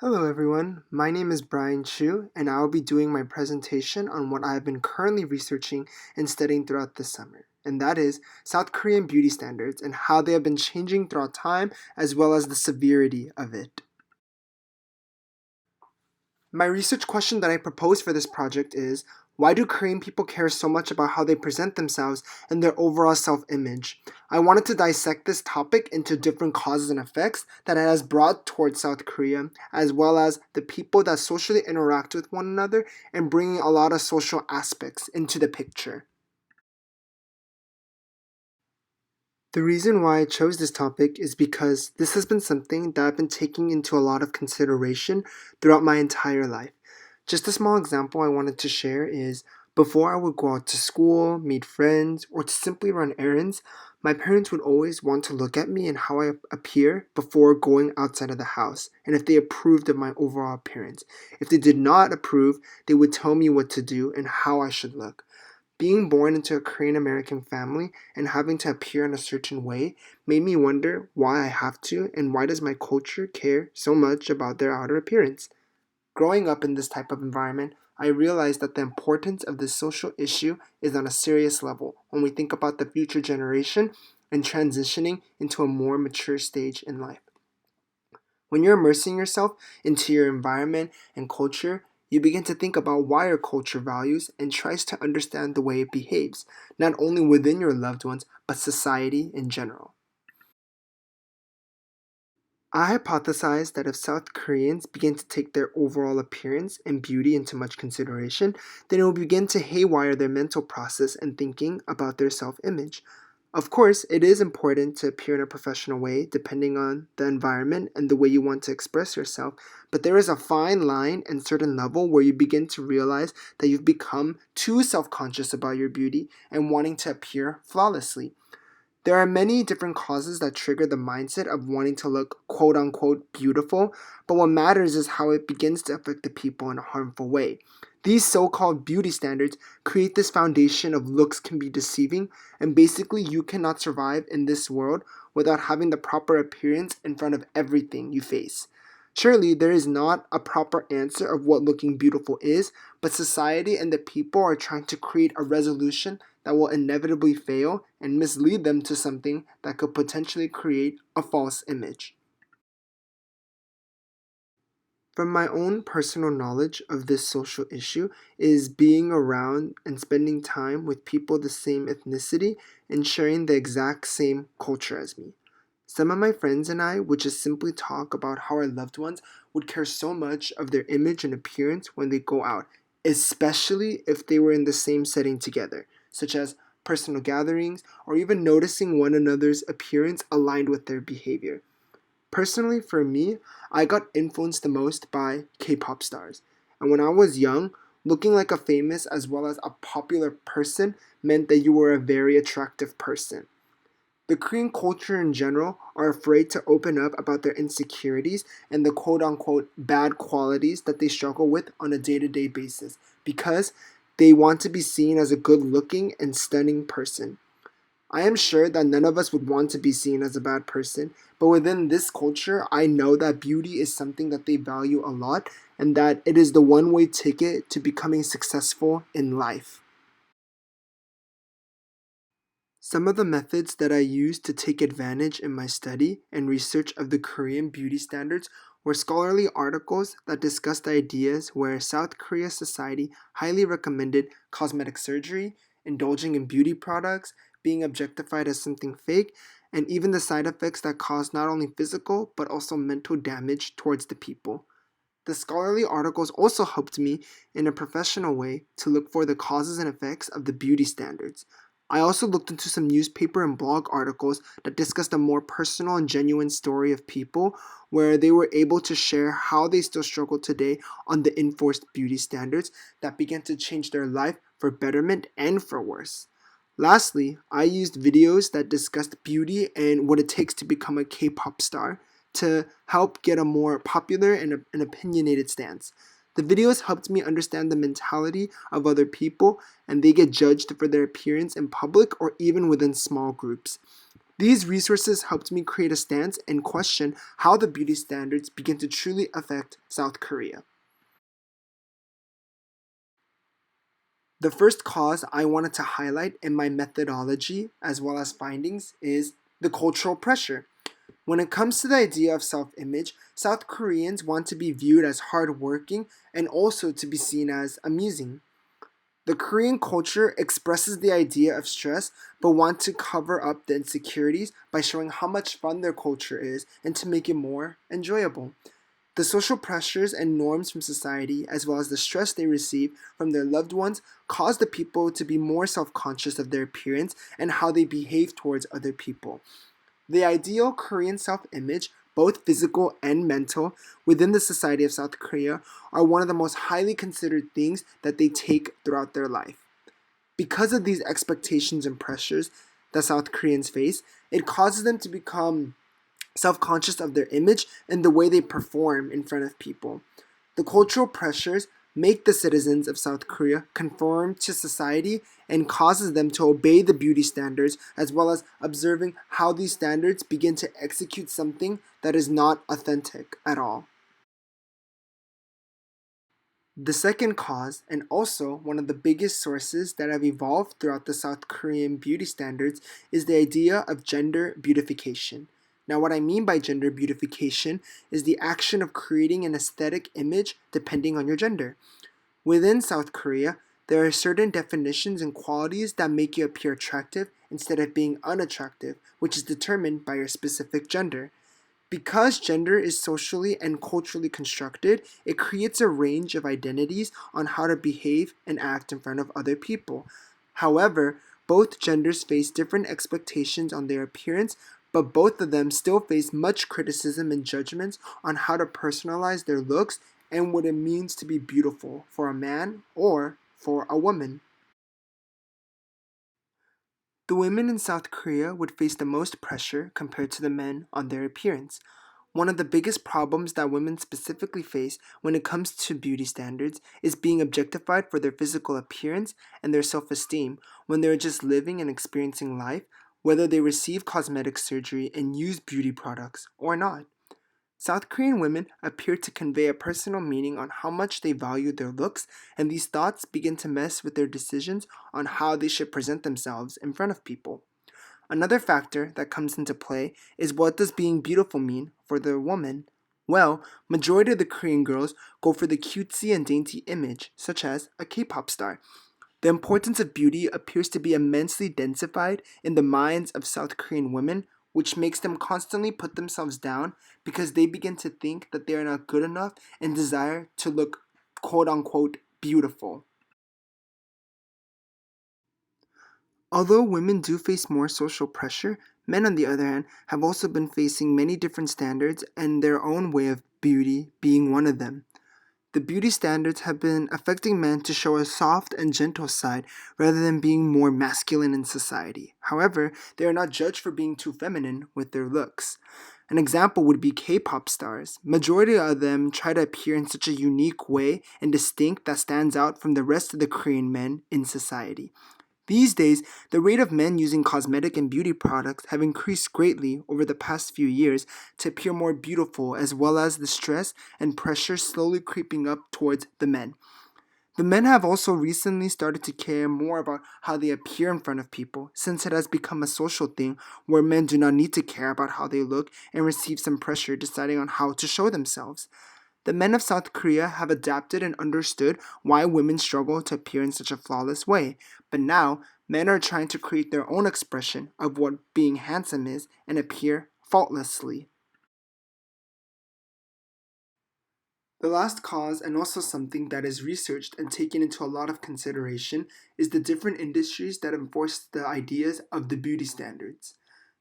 Hello everyone, my name is Brian Chu and I will be doing my presentation on what I have been currently researching and studying throughout this summer, and that is South Korean beauty standards and how they have been changing throughout time as well as the severity of it. My research question that I propose for this project is, why do Korean people care so much about how they present themselves and their overall self-image? I wanted to dissect this topic into different causes and effects that it has brought towards South Korea, as well as the people that socially interact with one another and bringing a lot of social aspects into the picture. The reason why I chose this topic is because this has been something that I've been taking into a lot of consideration throughout my entire life. Just a small example I wanted to share is before I would go out to school, meet friends, or to simply run errands, my parents would always want to look at me and how I appear before going outside of the house, and if they approved of my overall appearance. If they did not approve, they would tell me what to do and how I should look. Being born into a Korean American family and having to appear in a certain way made me wonder why I have to and why does my culture care so much about their outer appearance. Growing up in this type of environment, I realized that the importance of this social issue is on a serious level when we think about the future generation and transitioning into a more mature stage in life. When you're immersing yourself into your environment and culture, you begin to think about why your culture values and tries to understand the way it behaves, not only within your loved ones, but society in general. I hypothesize that if South Koreans begin to take their overall appearance and beauty into much consideration, then it will begin to haywire their mental process and thinking about their self image. Of course, it is important to appear in a professional way depending on the environment and the way you want to express yourself, but there is a fine line and certain level where you begin to realize that you've become too self conscious about your beauty and wanting to appear flawlessly. There are many different causes that trigger the mindset of wanting to look quote unquote beautiful, but what matters is how it begins to affect the people in a harmful way. These so called beauty standards create this foundation of looks can be deceiving, and basically, you cannot survive in this world without having the proper appearance in front of everything you face. Surely, there is not a proper answer of what looking beautiful is, but society and the people are trying to create a resolution that will inevitably fail and mislead them to something that could potentially create a false image. From my own personal knowledge of this social issue is being around and spending time with people the same ethnicity and sharing the exact same culture as me. Some of my friends and I would just simply talk about how our loved ones would care so much of their image and appearance when they go out, especially if they were in the same setting together, such as personal gatherings or even noticing one another's appearance aligned with their behavior. Personally, for me, I got influenced the most by K-pop stars. And when I was young, looking like a famous as well as a popular person meant that you were a very attractive person. The Korean culture in general are afraid to open up about their insecurities and the quote unquote bad qualities that they struggle with on a day to day basis because they want to be seen as a good looking and stunning person. I am sure that none of us would want to be seen as a bad person, but within this culture, I know that beauty is something that they value a lot and that it is the one way ticket to becoming successful in life. Some of the methods that I used to take advantage in my study and research of the Korean beauty standards were scholarly articles that discussed ideas where South Korea society highly recommended cosmetic surgery, indulging in beauty products, being objectified as something fake, and even the side effects that cause not only physical but also mental damage towards the people. The scholarly articles also helped me in a professional way to look for the causes and effects of the beauty standards. I also looked into some newspaper and blog articles that discussed a more personal and genuine story of people where they were able to share how they still struggle today on the enforced beauty standards that began to change their life for betterment and for worse. Lastly, I used videos that discussed beauty and what it takes to become a K-pop star to help get a more popular and an opinionated stance. The videos helped me understand the mentality of other people and they get judged for their appearance in public or even within small groups. These resources helped me create a stance and question how the beauty standards begin to truly affect South Korea. The first cause I wanted to highlight in my methodology as well as findings is the cultural pressure. When it comes to the idea of self image, South Koreans want to be viewed as hardworking and also to be seen as amusing. The Korean culture expresses the idea of stress but want to cover up the insecurities by showing how much fun their culture is and to make it more enjoyable. The social pressures and norms from society, as well as the stress they receive from their loved ones, cause the people to be more self conscious of their appearance and how they behave towards other people. The ideal Korean self image, both physical and mental, within the society of South Korea are one of the most highly considered things that they take throughout their life. Because of these expectations and pressures that South Koreans face, it causes them to become self conscious of their image and the way they perform in front of people. The cultural pressures make the citizens of South Korea conform to society and causes them to obey the beauty standards as well as observing how these standards begin to execute something that is not authentic at all. The second cause, and also one of the biggest sources that have evolved throughout the South Korean beauty standards, is the idea of gender beautification. Now, what I mean by gender beautification is the action of creating an aesthetic image depending on your gender. Within South Korea, there are certain definitions and qualities that make you appear attractive instead of being unattractive, which is determined by your specific gender. Because gender is socially and culturally constructed, it creates a range of identities on how to behave and act in front of other people. However, both genders face different expectations on their appearance, but both of them still face much criticism and judgments on how to personalize their looks and what it means to be beautiful for a man or for a woman. The women in South Korea would face the most pressure compared to the men on their appearance. One of the biggest problems that women specifically face when it comes to beauty standards is being objectified for their physical appearance and their self esteem when they're just living and experiencing life, whether they receive cosmetic surgery and use beauty products or not. South Korean women appear to convey a personal meaning on how much they value their looks, and these thoughts begin to mess with their decisions on how they should present themselves in front of people. Another factor that comes into play is what does being beautiful mean for the woman? Well, majority of the Korean girls go for the cutesy and dainty image, such as a K-pop star. The importance of beauty appears to be immensely densified in the minds of South Korean women, which makes them constantly put themselves down because they begin to think that they are not good enough and desire to look quote unquote beautiful. Although women do face more social pressure, men, on the other hand, have also been facing many different standards and their own way of beauty being one of them. The beauty standards have been affecting men to show a soft and gentle side rather than being more masculine in society. However, they are not judged for being too feminine with their looks. An example would be K-pop stars. Majority of them try to appear in such a unique way and distinct that stands out from the rest of the Korean men in society. These days, the rate of men using cosmetic and beauty products have increased greatly over the past few years to appear more beautiful, as well as the stress and pressure slowly creeping up towards the men. The men have also recently started to care more about how they appear in front of people, since it has become a social thing where men do not need to care about how they look and receive some pressure deciding on how to show themselves. The men of South Korea have adapted and understood why women struggle to appear in such a flawless way, but now men are trying to create their own expression of what being handsome is and appear faultlessly. The last cause, and also something that is researched and taken into a lot of consideration, is the different industries that enforce the ideas of the beauty standards.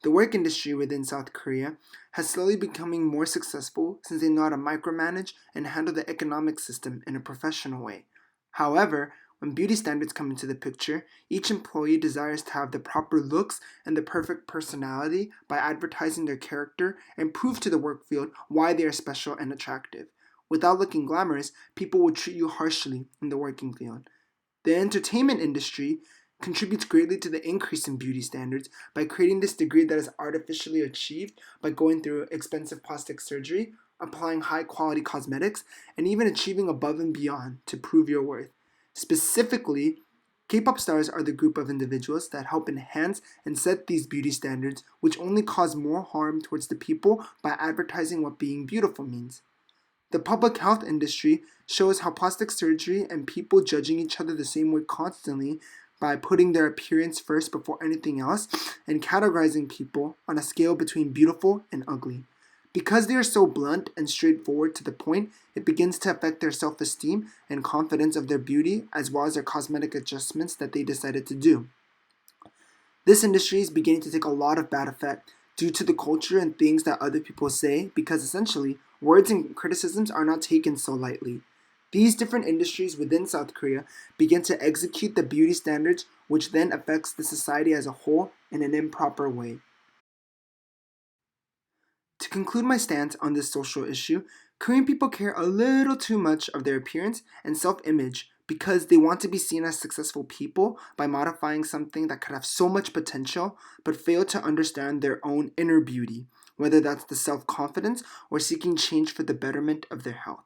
The work industry within South Korea has slowly becoming more successful since they know how to micromanage and handle the economic system in a professional way. However, when beauty standards come into the picture, each employee desires to have the proper looks and the perfect personality by advertising their character and prove to the work field why they are special and attractive. Without looking glamorous, people will treat you harshly in the working field. The entertainment industry contributes greatly to the increase in beauty standards by creating this degree that is artificially achieved by going through expensive plastic surgery, applying high quality cosmetics, and even achieving above and beyond to prove your worth. Specifically, K-pop stars are the group of individuals that help enhance and set these beauty standards, which only cause more harm towards the people by advertising what being beautiful means. The public health industry shows how plastic surgery and people judging each other the same way constantly by putting their appearance first before anything else and categorizing people on a scale between beautiful and ugly. Because they are so blunt and straightforward to the point, it begins to affect their self-esteem and confidence of their beauty as well as their cosmetic adjustments that they decided to do. This industry is beginning to take a lot of bad effect due to the culture and things that other people say because essentially, words and criticisms are not taken so lightly. These different industries within South Korea begin to execute the beauty standards, which then affects the society as a whole in an improper way. To conclude my stance on this social issue, Korean people care a little too much of their appearance and self-image because they want to be seen as successful people by modifying something that could have so much potential but fail to understand their own inner beauty, whether that's the self-confidence or seeking change for the betterment of their health.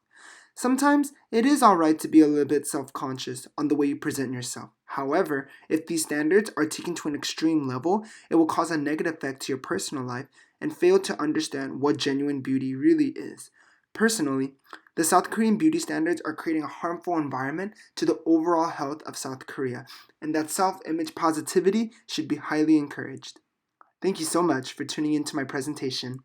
Sometimes it is alright to be a little bit self-conscious on the way you present yourself. However, if these standards are taken to an extreme level, it will cause a negative effect to your personal life and fail to understand what genuine beauty really is. Personally, the South Korean beauty standards are creating a harmful environment to the overall health of South Korea, and that self-image positivity should be highly encouraged. Thank you so much for tuning into my presentation.